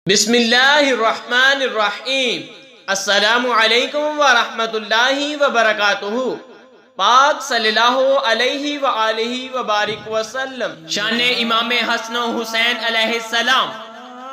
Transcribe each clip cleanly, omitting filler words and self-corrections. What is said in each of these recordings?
بسم اللہ الرحمن الرحیم۔ السلام علیکم ورحمۃ اللہ وبرکاتہ۔ پاک صلی اللہ علیہ وآلہ وبارک وسلم۔ شان امام حسن و حسین علیہ السلام۔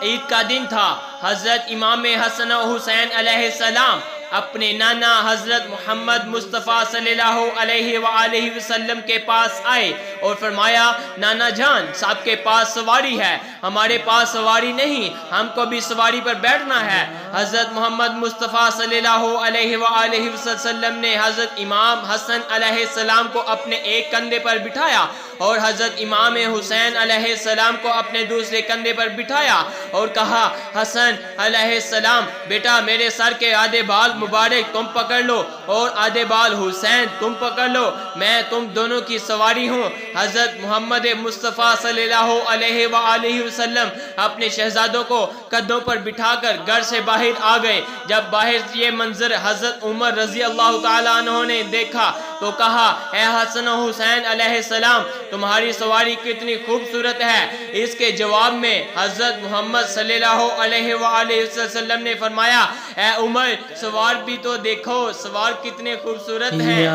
عید کا دن تھا۔ حضرت امام حسن و حسین علیہ السلام اپنے نانا حضرت محمد مصطفیٰ صلی اللہ علیہ وآلہ وسلم کے پاس آئے اور فرمایا، نانا جان، صاحب کے پاس سواری ہے، ہمارے پاس سواری نہیں، ہم کو بھی سواری پر بیٹھنا ہے۔ حضرت محمد مصطفیٰ صلی اللہ علیہ وآلہ وسلم نے حضرت امام حسن علیہ السلام کو اپنے ایک کندھے پر بٹھایا اور حضرت امام حسین علیہ السلام کو اپنے دوسرے کندھے پر بٹھایا اور کہا، حسن علیہ السلام، بیٹا میرے سر کے آدھے بال مبارک تم پکڑ لو اور آدھے بال حسین تم پکڑ لو، میں تم دونوں کی سواری ہوں۔ حضرت محمد مصطفیٰ صلی اللہ علیہ وآلہ وسلم اپنے شہزادوں کو کندھوں پر بٹھا کر گھر سے باہر آ گئے۔ جب باہر یہ منظر حضرت عمر رضی اللہ تعالیٰ عنہ نے دیکھا تو کہا، اے حسن و حسین علیہ السلام، تمہاری سواری کتنی خوبصورت ہے۔ اس کے جواب میں حضرت محمد صلی اللہ علیہ وآلہ وسلم نے فرمایا، اے عمر، سوار بھی تو دیکھو، سوار کتنے خوبصورت ہیں۔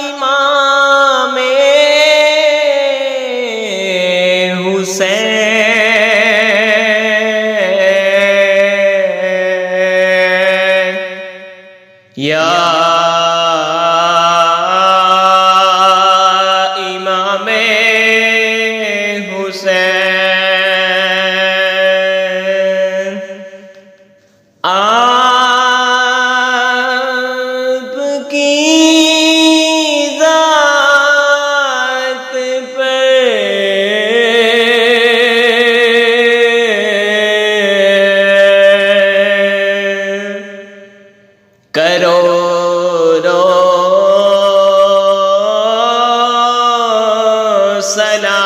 امام حسین، یا امام حسین، آپ کی ذات پر کروڑوں سلام۔